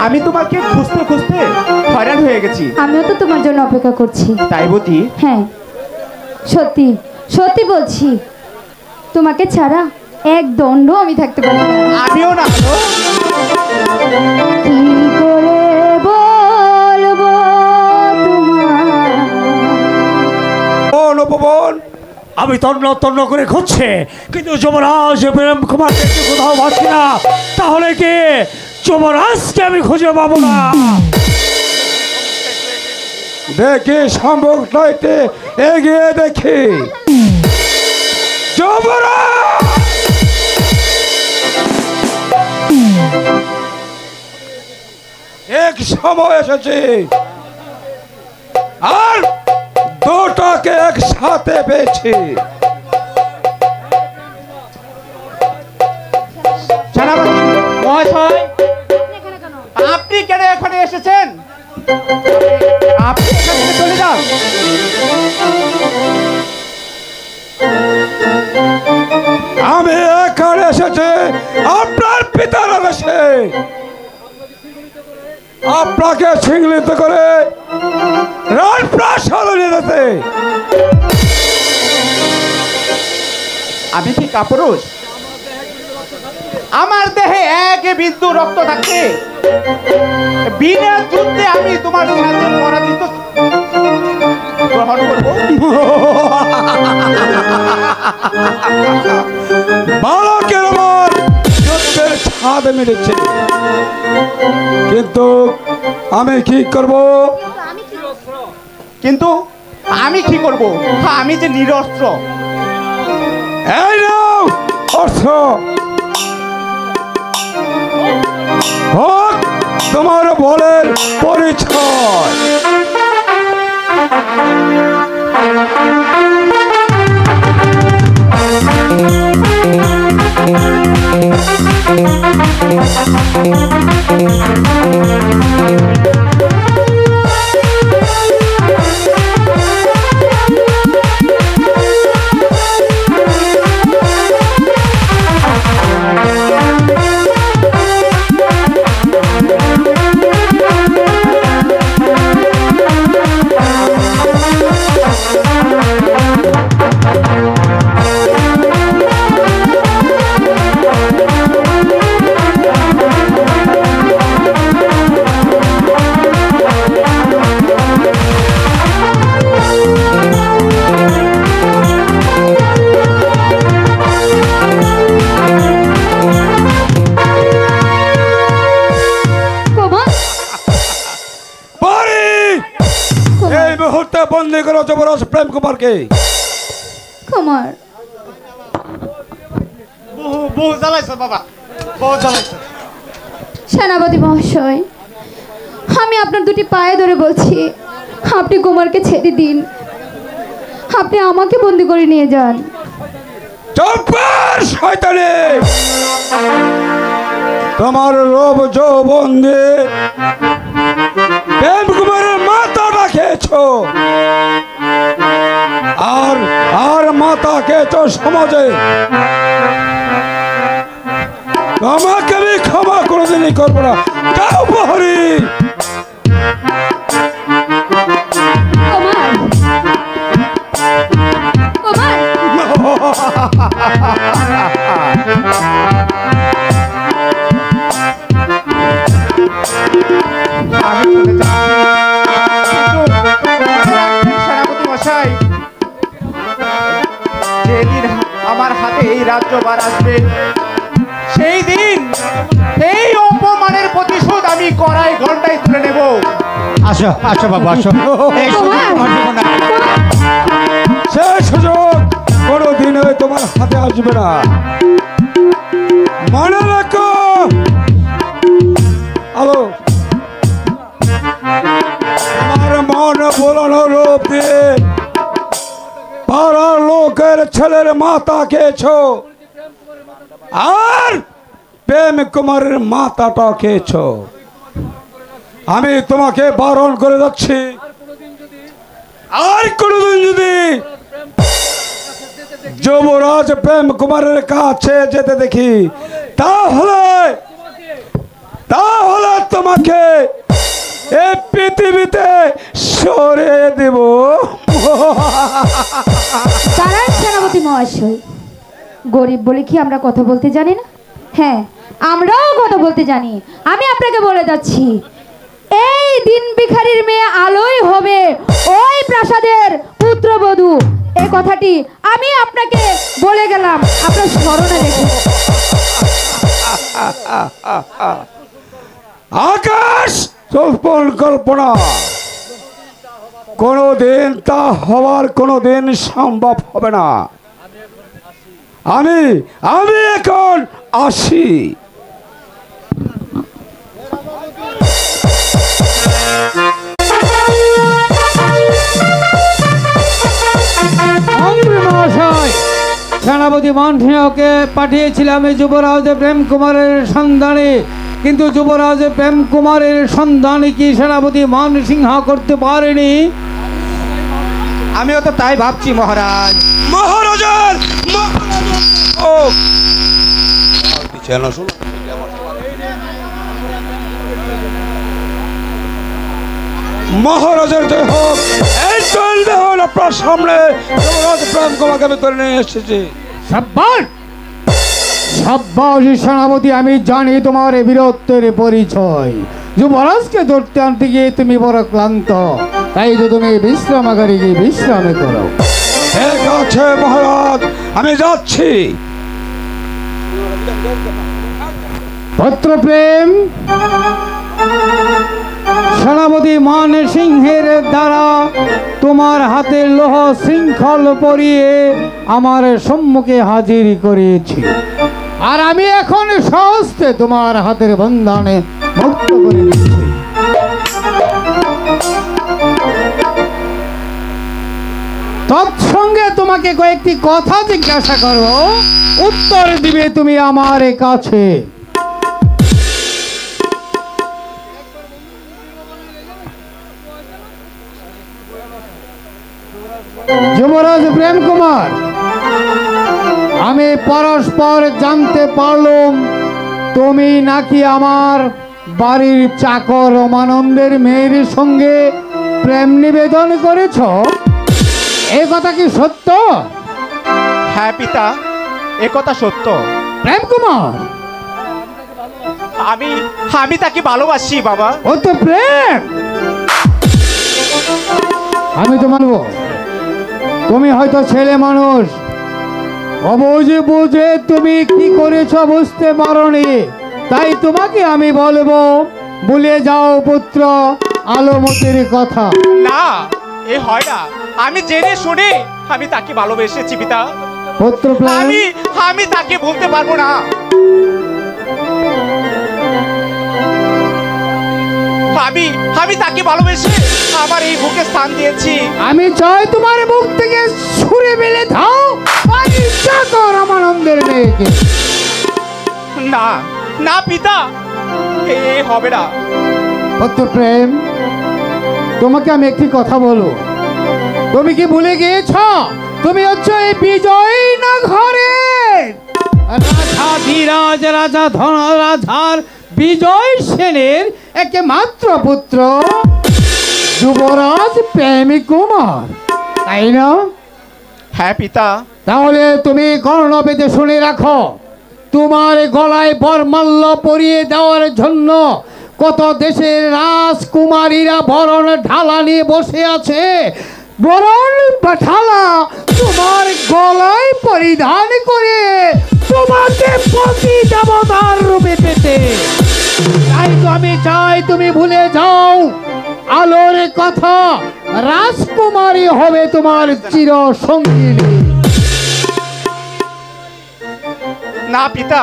আমি তোমাকে খুঁজতে খুঁজতে হয়রান হয়ে গেছি। আমিও তো তোমার জন্য অপেক্ষা করছি। তাই বুঝি? হ্যাঁ সত্যি সত্যি বলছি, তোমাকে ছাড়া এক দণ্ড আমি থাকতে পারি না। আমিও না। কি করে বলবো তোমার উপবন আমি তন্ন তন্ন করে খুঁজছে, কিন্তু যুবরাজ প্রেম কুমার কোথাও পাচ্ছি না। তাহলে কি যুবরাজকে আমি খুঁজে পাবো না? দেখি সম্ভব নয়তে এগিয়ে দেখি। যুবরাজ এক সময় এসেছে, আর দুটাকে একসাথে পেয়েছি। আপনি কেন এখানে এসেছেন? আপনি এখান থেকে চলে যান। আমি এখানে এসেছি আপনার পিতার আদেশে, আপনাকে শৃঙ্খলিত করে রাজপ্রাসাদে নিয়ে যেতে। আমি কি কাপুরুষ? আমার দেহে এক বিন্দু রক্ত থাকতে বিনা যুদ্ধে আমি তোমার সাথে পরাজিত গ্রহণ করব? বালকের মন যুদ্ধের ছাদ মেরেছে, কিন্তু আমি কি করব? কিন্তু আমি কি করব? আমি যে নিরস্ত্র। এই নাও অস্ত্র, হোক তোমার বলের পরিচয়। মুহূর্তে বন্দি করো যুবরাজ প্রেম কুমারকে। কুমার, বহু জ্বালাইছে বাবা, বহু জ্বালাইছে। সেনাপতি মহাশয়, আমি আপনার দুটি পায়ে ধরে বলছি, আপনি কুমারকে ছেড়ে দিন, আপনি আমাকে বন্দি করে নিয়ে যান। চুপ কর শয়তানি! তোমার রূপ যৌবন দিয়ে প্রেম কুমারের মাথাটা খেয়েছো, আর আর মাথা খেয়েছো সমাজে। আমাকে আমি ক্ষমা কোনোদিনই করবো না। যাও প্রহরী। কুমার, কুমার, আমি চলে যাচ্ছি, কিন্তু সেনাপতি মশাই, যেদিন আমার হাতে এই রাজ্যভার আসবে, সেই দিন এই অপমানের প্রতিশোধ আমি কড়াই ঘন্টায় তুলে নেব। আসো আসো বাবা, আসো। এই সুযোগ তোমার জীবনে সে সুযোগ কোনোদিনই তোমার হাতে আসবে না, মনে রাখো। আলো আমার মন বোলানো রূপ দিয়ে পাড়ার লোকের ছেলের মাথা খেয়েছো, আর প্রেম কুমারের মাথাটা খেয়েছো। আমি তোমাকে বারণ করে যাচ্ছি, আর কোনদিন যদি যুবরাজ প্রেম কুমারের কাছে যেতে দেখি, তাহলে তোমাকে এই পৃথিবীতে সরিয়ে দেব। তারাই সেনাপতি মহাশয়, গরিব বলে কি আমরা কথা বলতে জানি না? হ্যাঁ, আমরাও কথা বলতে জানি। আমি আপনাকে বলে যাচ্ছি, এই দিন ভিখারির মেয়ে আলোই হবে ওই প্রাসাদের পুত্রবধূ। এই কথাটি আমি আপনাকে বলে গেলাম, আপনার স্মরণে রেখে। আকাশ চলপন কল্পনা, কোনোদিন তা হওয়ার কোনোদিন সম্ভব হবে না। আমি এখন আসি। মহাশয়, সেনাপতি মানসিংহকে পাঠিয়েছিলাম এই যুবরাজ প্রেম কুমারের সন্ধানে, কিন্তু যুবরাজ প্রেম কুমারের সন্ধানে কি সেনাপতি মানসিংহ করতে পারেনি? আমিও তো তাই ভাবছি মহারাজ। মহারাজার মহারাজার জয় হোক। এই চলবে হল আপনার সামনে যুবরাজ প্রেম কুমারকে আমি ধরে নিয়ে এসেছি। সাব্বাস সাব্বাস সেনাপতি, আমি জানি তোমার এই বীরত্বের পরিচয়। যুবরাজকে ধরতে আনতে গিয়ে তুমি বড় ক্লান্ত, তাই তো তুমি বিশ্রামাগারে গিয়ে বিশ্রাম করো। ঠিক আছে মহারাজ, আমি যাচ্ছি। পত্র প্রেম, সেনাপতি মানসিংহের দ্বারা তোমার হাতে লোহ শৃঙ্খল পরিয়ে আমার সম্মুখে হাজির করেছি, আর আমি এখন সহস্তে তোমার হাতের বন্ধনে মুক্ত করে দিচ্ছি। তৎসঙ্গে তোমাকে কয়েকটি কথা জিজ্ঞাসা করো, উত্তর দিবে তুমি আমার কাছে। যুবরাজ প্রেম কুমার, আমি পরস্পর জানতে পারলাম তুমি নাকি আমার বাড়ির চাকর রমানন্দের মেয়ের সঙ্গে প্রেম নিবেদন করেছ, এ কথা কি সত্য? হ্যাঁ পিতা, এ কথা সত্য। প্রেম কুমার, আমি তাকে ভালোবাসি বাবা। ও তো প্রেম। আমি তো মানব তুমি হয়তো ছেলে মানুষ, অবুঝে বুঝে তুমি কি করেছ বুঝতে পারোনি, তাই তোমাকে আমি বলবো, ভুলে যাও পুত্র আলমতির কথা। না, এ হয় না, আমি জেনে শুনে আমি তাকে ভালোবেসেছি পিতা। পুত্র প্রেম আমি তাকে বলতে পারবো না। আমি তাকে ভালোবেসে আমার এই বুকে স্থান দিয়েছি। আমি চাই তোমার মুখ থেকে ছুঁড়ে মেলে দাও বাড়ির চাকর রামানন্দের মেয়েকে। না না পিতা, এ হবে না। পুত্র প্রেম, তোমাকে আমি একটি কথা বলবো, তুমি কি ভুলে গিয়েছ তুমি হচ্ছে এই বিজয়নগরের রাজাধিরাজ রাজা ধনরাজার বিজয় সেনের একমাত্র পুত্র যুবরাজ প্রেমী কুমার, তাই না? হ্যাঁ পিতা। তাহলে তুমি কর্ণ পেতে শুনে রাখো, তোমার গলায় বরমাল্য পরিয়ে দেওয়ার জন্য কত দেশের রাজকুমারীরা বরণ ঢালা নিয়ে বসে আছে। বরণ বা ঢালা তোমার গলায় পরিধান করে তোমাকে পতি দেবতার রূপে পেতে। তাই তো আমি চাই তুমি ভুলে যাও আলোর কথা, রাজকুমারী হবে তোমার চির সঙ্গিনী। না পিতা,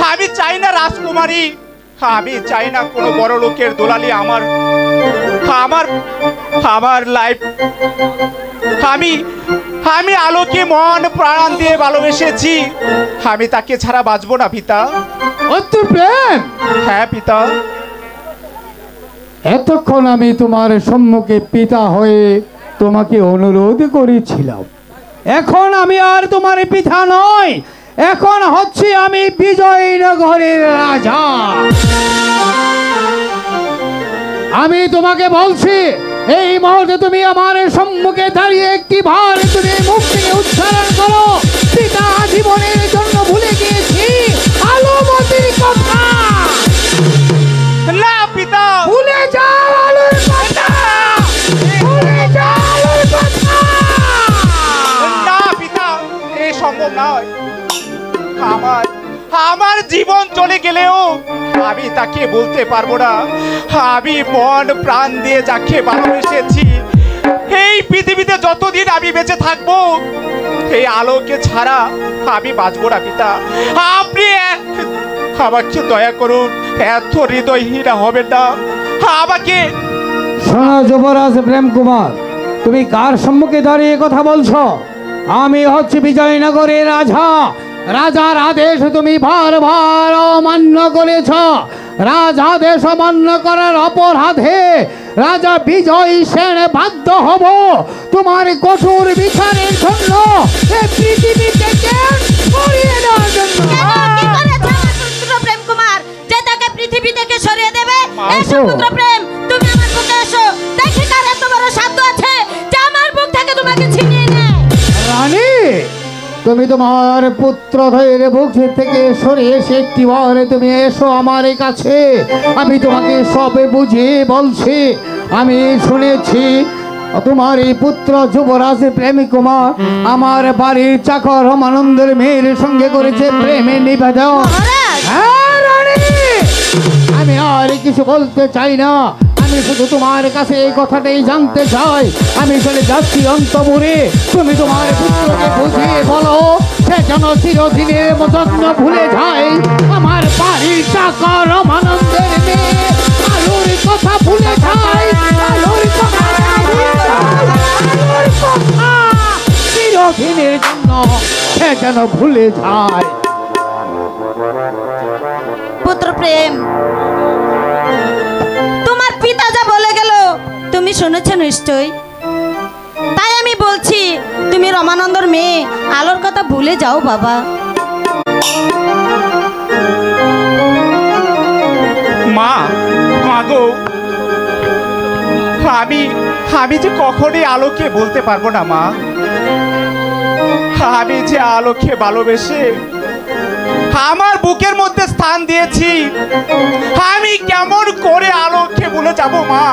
আমি চাই না রাজকুমারী, আমি চাই না কোনো বড় লোকের দোলালি আমার লাইফ। আমি আলোকে মন প্রাণ দিয়ে ভালোবেসেছি, আমি তাকে ছাড়া বাঁচবো না পিতা। অতুল প্রেম, হ্যাঁ পিতা। এতক্ষণ আমি তোমার সম্মুখে পিতা হয়ে তোমাকে অনুরোধ করেছিলাম, এখন আমি আর তোমার পিতা নই, এখন হচ্ছে আমি বিজয়নগরের রাজা। আমি তোমাকে বলছি, এই মুহূর্তে তুমি আমার সম্মুখে দাঁড়িয়ে একটি বার তুমি মুখ থেকে উচ্চারণ করো, পিতা জীবনের জন্য ভুলে গিয়েছি আলোমতির কথা। না পিতা, ভুলে যাও আলোর কথা, ভুলে যাও আলোর কথা। না পিতা, এ সম্ভব নয়। আমার জীবন চলে গেলেও আমি তাকে বলতে পারবো না আমি মন প্রাণ দিয়ে যাকে ভালোবেসেছি, এই পৃথিবীতে যতদিন আমি বেঁচে থাকবো এই আলোকে ছাড়া আমি বাঁচবো না পিতা। আপনি আমাকে দয়া করুন, এত হৃদয়হীনা হবেন না আমাকে। শোনো যুবরাজ প্রেম কুমার, তুমি কার সম্মুখে দাঁড়িয়ে কথা বলছো? আমি হচ্ছে বিজয়নগরের রাজা, রাজার আদেশ তুমি বারবার অমান্য করেছ। রাজা আদেশ অমান্য করার অপরাধে রাজা বিজয় সেন বাধ্য হব তোমার কঠোর বিচারের জন্য, এই পৃথিবী থেকে সরিয়ে দেওয়ার জন্য। প্রেম কুমার যে তাকে পৃথিবী থেকে সরিয়ে দেবে, আসো। পুত্র প্রেম তুমি আমার বুকে এসো, দেখি কার এত বড় সাধ্য আছে যে আমার বুক থেকে তোমাকে ছিনিয়ে নেয়। রানী, তুমি তোমার পুত্রদের বুক থেকে সরে এসে একটি বার তুমি এসো আমার কাছে, আমি তোমাকে সবে বুঝিয়ে বলছি। আমি শুনেছি তোমার এই পুত্র যুবরাজ প্রেমী কুমার আমার বাড়ির চাকর রামানন্দের মেয়ের সঙ্গে করেছে প্রেমের নিবেদন। হ্যাঁ রানী, আমি আর কিছু বলতে চাই না, আমি শুধু তোমার কাছে এই কথাটাই জানতে চাই। আমি চলে যাচ্ছি অন্তপুরে, তুমি তোমার পুত্রকে বুঝিয়ে বলো সে যেন চিরদিনের মতন ভুলে যায় আমার বাড়ির চাকর রামানন্দের মেয়ে আলোর কথা ভুলে যায়, আলোর কথা চিরদিনের জন্য সে যেন ভুলে যায়। পুত্র প্রেম, তোমার পিতা যা বলে গেল তুমি শুনেছো নিশ্চয়ই, তাই আমি বলছি তুমি রমানন্দর মেয়ে আলোর কথা ভুলে যাও বাবা। মা, মাগো, আমি যে কখনই আলোকে বলতে পারবো না মা, আমি যে আলোকে ভালোবেসে আমার বুকের মধ্যে স্থান দিয়েছি, আমি কেমন করে আলোকে ভুলে যাব মা?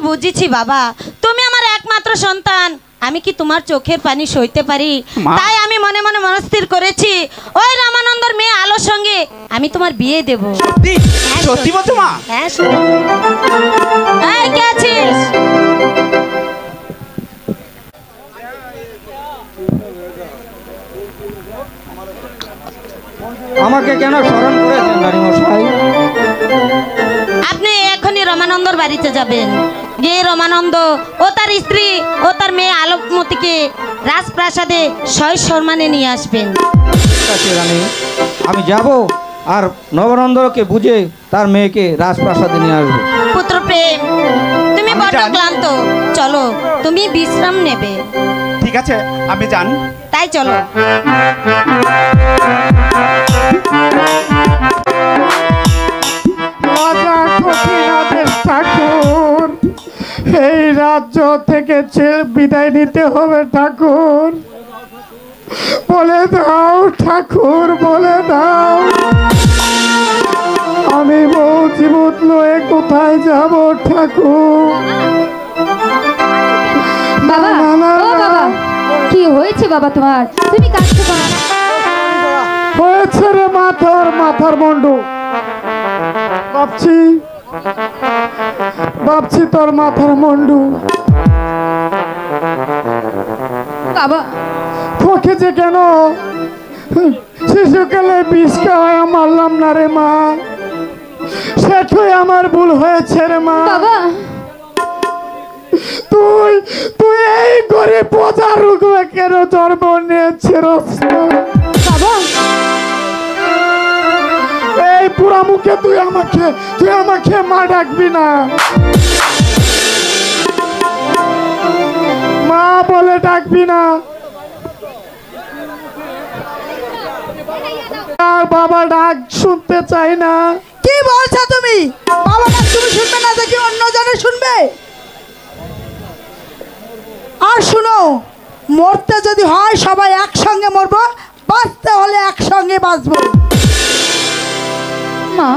বুঝেছি বাবা, তুমি আমার একমাত্র সন্তান, আমি কি তোমার চোখের পানি সইতে পারি? মা। তাই আমি মনে মনে মনস্থির করেছি ওই রামানন্দর মেয়ে আলোর সঙ্গে আমি তোমার বিয়ে দেব। সত্যি সত্যি বলছো মা? হ্যাঁ, এই কে আছিস? আমাকে কেন স্মরণ করেছেন রানী মশাই? আপনি এখনই রমানন্দর বাড়িতে যাবেন, গিয়ে রমানন্দ ও তার স্ত্রী ও তার মেয়ে আলোকমতিকে রাজপ্রাসাদে সসম্মানে নিয়ে আসবেন। ঠিক আছে রানী, আমি যাব আর নবনন্দকে বুঝে তার মেয়েকে রাজপ্রাসাদে নিয়ে আসবো। পুত্র প্রেম, তুমি আমি বড্ড জানি। ক্লান্ত, চলো তুমি বিশ্রাম নেবে। ঠিক আছে, আমি জান। তাই চলো। রাজা কঠিনাথের ঠাকুর, এই রাজ্য থেকে বিদায় নিতে হবে ঠাকুর, বলে দাও ঠাকুর, বলে দাও আমি বউ জীবত লয়ে কোথায় যাব ঠাকুর? বাবা, না, না, ও না। বাবা, কি হয়েছে বাবা তোমার? তুমি কাঁদছো কেন? হয়েছে রে মাথার মন্ডু, ভাবছি তোর মাথার মন্ডু। বাবা, তোকে যে কেন শিশুকালে বিষ খাওয়ায় মারলাম না রে মা, সেটাই আমার ভুল হয়েছে রে মা। বাবা, তুই তুই এই গরিব প্রজার রূপে কেন জন্ম নিয়েছিস? বাবা, এই পুরা মুখে তুই আমাকে মা ডাকবি না, মা বলে ডাকবি না। আর বাবা ডাক শুনতে চাই না। কি বলছো তুমি? বাবা ডাক তুমি শুনবে না দেখি অন্য জনে শুনবে? আর শুনো, মরতে যদি হয় সবাই একসঙ্গে মরবো, বাঁচতে হলে একসঙ্গে বাঁচবো। মা,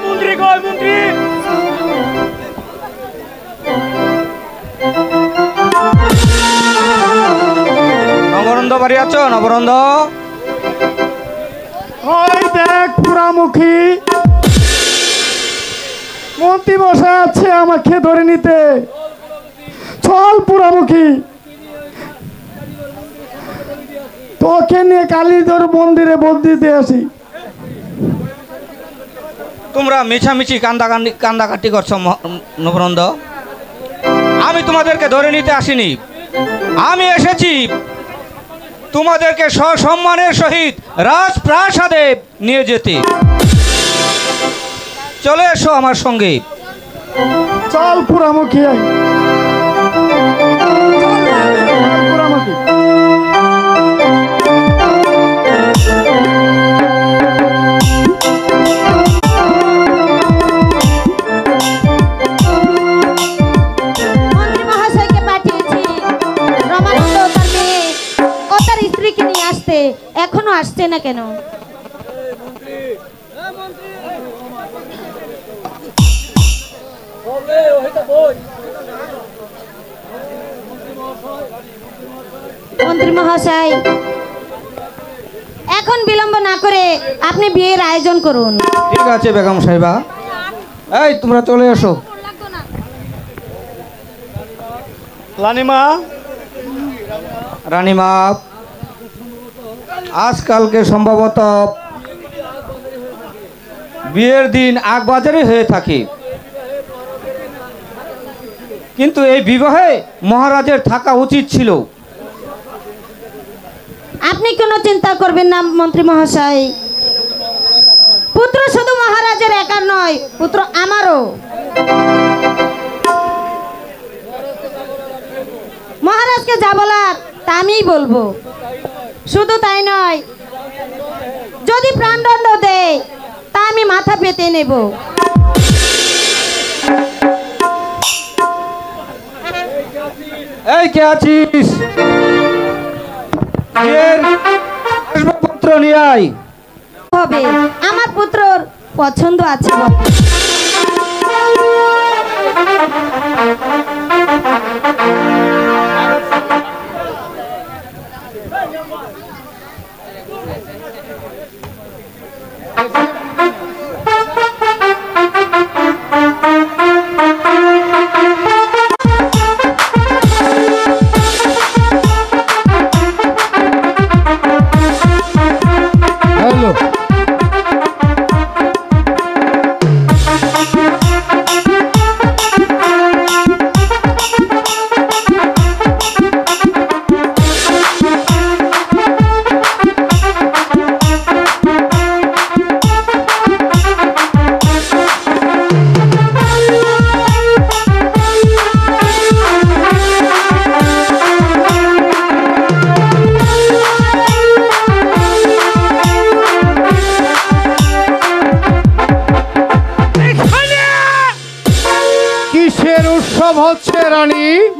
মন্ত্রী কই মন্ত্রী? নবনন্দ বাড়ি আছো? নবনন্দ, ওই দেখ পুরামুখী মন্ত্রী বসে আছে আমাকে ধরে নিতে। চল পুরামুখী, তোকে নিয়ে কালীধর মন্দিরে বন্দি দিয়ে আসি। তোমরা মিছামিছি কান্দাকাটি করছো নবনন্দ। আমি তোমাদেরকে ধরে নিতে আসিনি, আমি এসেছি তোমাদেরকে সসম্মানের সহিত রাজপ্রাসাদে নিয়ে যেতে। চলে এসো আমার সঙ্গে। চল পুরামুখী, পুরামুখী। মন্ত্রী মহাশয়কে পাঠিয়েছি রমানন্দ তার মেয়ে ও তার স্ত্রীকে নিয়ে আসতে, এখনো আসছে না কেন? মন্ত্রী মহাশয়, এখন বিলম্ব না করে আপনি বিয়ের আয়োজন করুন। ঠিক আছে বেগম সাহেবা, এই তোমরা চলে এসো। রানীমা, রানীমা, আজকালকে সম্ভবত বিয়ের দিন আগবাজারে হয়ে থাকে, কিন্তু এই বিবাহে মহারাজের থাকা উচিত ছিল। আপনি কোনো চিন্তা করবেন না মন্ত্রী মহাশয়, পুত্র শুধু মহারাজের একার নয়, পুত্র আমারও। মহারাজকে যা বলার তা আমিই বলবো। শুধু তাই নয়, যদি প্রাণদণ্ড দেয় তা আমি মাথা পেতে নেব। এই কে আছিস? বিয়ের আসবাবপত্র নিয়ে আয়। হবে, আমার পুত্রর পছন্দ আছে বটে।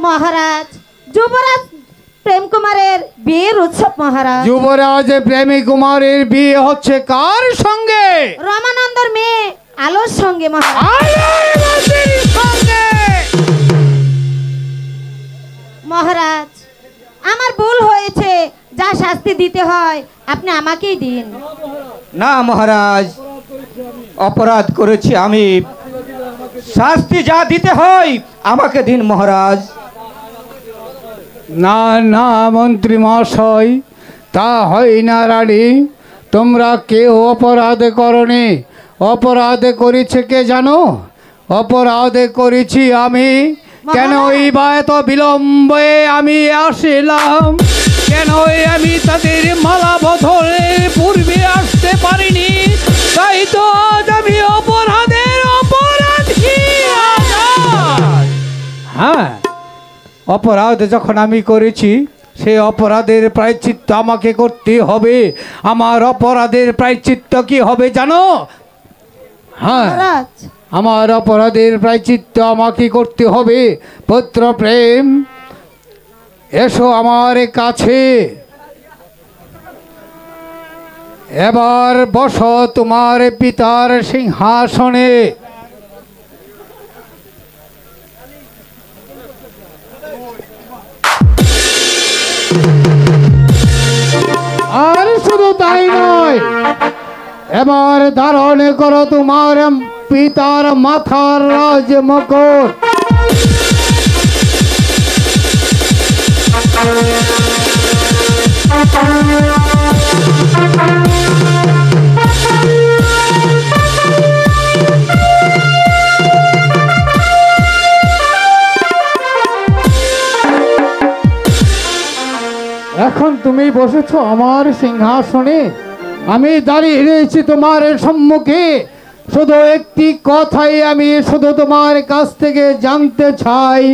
মহারাজ, যুবরাজ প্রেম কুমারের বিয়ের উৎসব মহারাজ। যুবরাজ প্রেমী কুমারের বিয়ে হচ্ছে কার সঙ্গে? রমানন্দর মেয়ে আলোর সঙ্গে মহারাজ। মহারাজ, আমার ভুল হয়েছে, যা শাস্তি দিতে হয় আপনি আমাকেই দিন। না মহারাজ, অপরাধ করেছি আমি, শাস্তি যা দিতে হয় আমাকে দিন মহারাজ। না না মন্ত্রী মহাশয়, তা হয় না রানী। তোমরা কেউ অপরাধ করনি। অপরাধ করেছে কে জানো? অপরাধ করেছি আমি। কেন এই বা এত বিলম্বে আমি আসিলাম? কেন আমি তাদের মালা বদলের পূর্বে আসতে পারিনি? তাই তো আজ আমি অপরাধের অপরাধী। হ্যাঁ, অপরাধ যখন আমি করেছি, সেই অপরাধের প্রায়শ্চিত্ত আমাকে করতে হবে। আমার অপরাধের প্রায়শ্চিত্ত কি হবে জানো? হ্যাঁ, আমার অপরাধের প্রায়শ্চিত্ত আমাকে করতে হবে। পুত্র প্রেম, এসো আমার কাছে। এবার বসো তোমার পিতার সিংহাসনে। আর শুধু তাই নয়, এবার ধারণ করো তোমার পিতার মাথার রাজ মুকুট। এখন তুমি বসেছো আমার সিংহাসনে, আমি দাঁড়িয়ে রয়েছি তোমার সম্মুখে। শুধু একটি কথাই আমি শুধু তোমার কাছ থেকে জানতে চাই।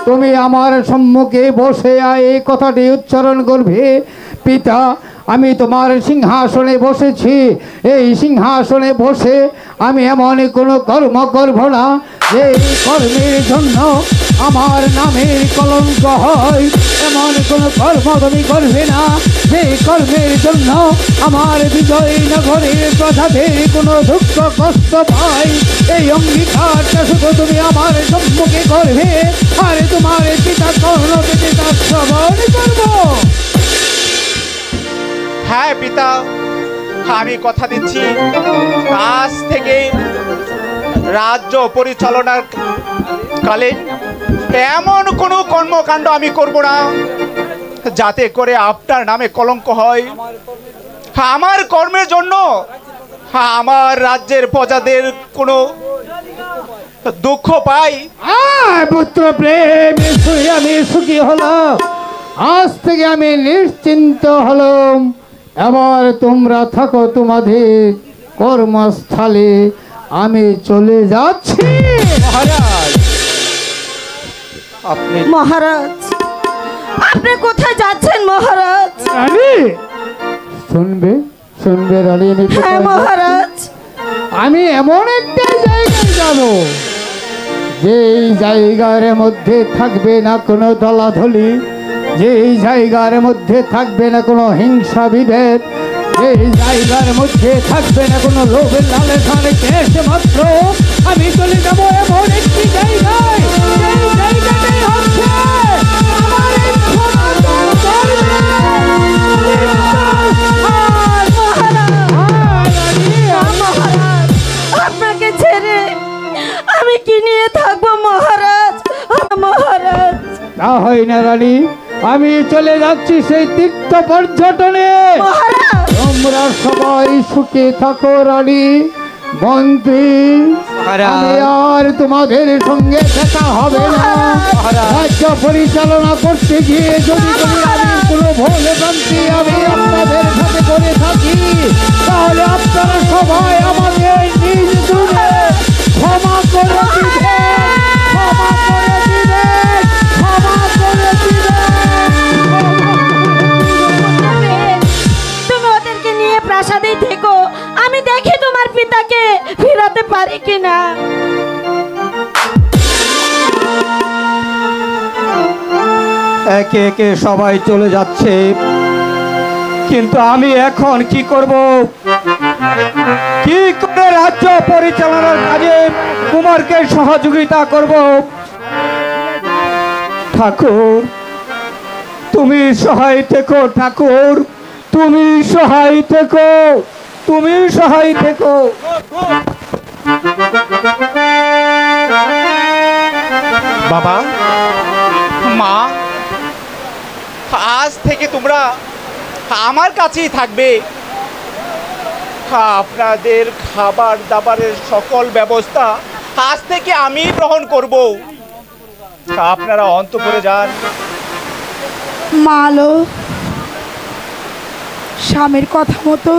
তুমি আমার সম্মুখে বসে এই কথাটি উচ্চারণ করবে, পিতা আমি তোমার সিংহাসনে বসেছি। এই সিংহাসনে বসে আমি এমন কোনো কর্ম করব না যে কর্মের জন্য আমার নামের কলঙ্ক হয়। এমন কোনো কর্ম তুমি করবে না যে কর্মের জন্য আমার বিজয়নগরের প্রজাদের কোনো দুঃখ কষ্ট পায়। এই অঙ্গীকারটা শুধু তুমি আমার সম্মুখে করবে, আর তোমার পিতা কর্ণকে তার শ্রবণ করবো। হ্যাঁ পিতা, আমি কথা দিচ্ছি, আজ থেকে রাজ্য পরিচালনার কালে এমন কোনো কর্মকাণ্ড আমি করব না যাতে করে আপনার নামে কলঙ্ক হয়। আমার কর্মের জন্য আমার রাজ্যের প্রজাদের কোনো দুঃখ পাই। পুত্র প্রেম, আমি সুখী হলাম। আজ থেকে আমি নিশ্চিন্ত হলাম। এবার তোমরা থাকো তোমাদের কর্মস্থলে, আমি চলে যাচ্ছি। মহারাজ, মহারাজ, আপনি কোথায় যাচ্ছেন মহারাজ? রানী শুনবে, শুনবে রানী, হ্যাঁ মহারাজ, আমি এমন একটা জায়গায় যাব যেই জায়গার মধ্যে থাকবে না কোনো দলাধলি, যেই জায়গার মধ্যে থাকবে না কোনো হিংসা বিভেদ, যেই জায়গার মধ্যে থাকবে না কোনো লোভের লালসার কেশ মাত্র, আমি চলে যাব এমন একটি জায়গায়, সেই জায়গাটাই হচ্ছে আমার এই সনাতন ধর্মের মহারাজ, আপনাকে ছেড়ে আমি কি নিয়ে থাকবো মহারাজ? মহারাজ, তা হয় না রানী, আমি চলে যাচ্ছি সেই তীর্থ পর্যটনে। মহারাজ, তোমরা সবাই সুখে থাকো রানী। মন্ত্রী, আমি আর তোমাদের সঙ্গে দেখা হবে না। রাজ্য পরিচালনা করতে গিয়ে যদি আমি কোনো ভুল ভ্রান্তি আমি আপনাদের সাথে করে থাকি, তাহলে আপনারা সবাই আমাদের নিজ দূরে ক্ষমা করে দিবেন, ক্ষমা করে দিবেন, ক্ষমা করে দিবেন। তুমি ওদেরকে নিয়ে প্রাসাদেই থেকো, আমি দেখি তোমার পিতাকে ফেরাতে পারি কিনা। একে একে সবাই চলে যাচ্ছে, কিন্তু আমি এখন কি করব? কি করে রাজ্য পরিচালনার কাজে কুমারকে সহযোগিতা করব? ঠাকুর, তুমি সহায় থেকো। ঠাকুর, তুমি সহায় থেকো, তুমি সহায় থেকো। বাবা, মা, আজ থেকে তোমরা আমার কাছেই থাকবে। আপনাদের খাবার দাবারের সকল ব্যবস্থা আজ থেকে আমি গ্রহণ করব। আপনারা অন্তঃপুরে যান। মালো স্বামীর কথা মতো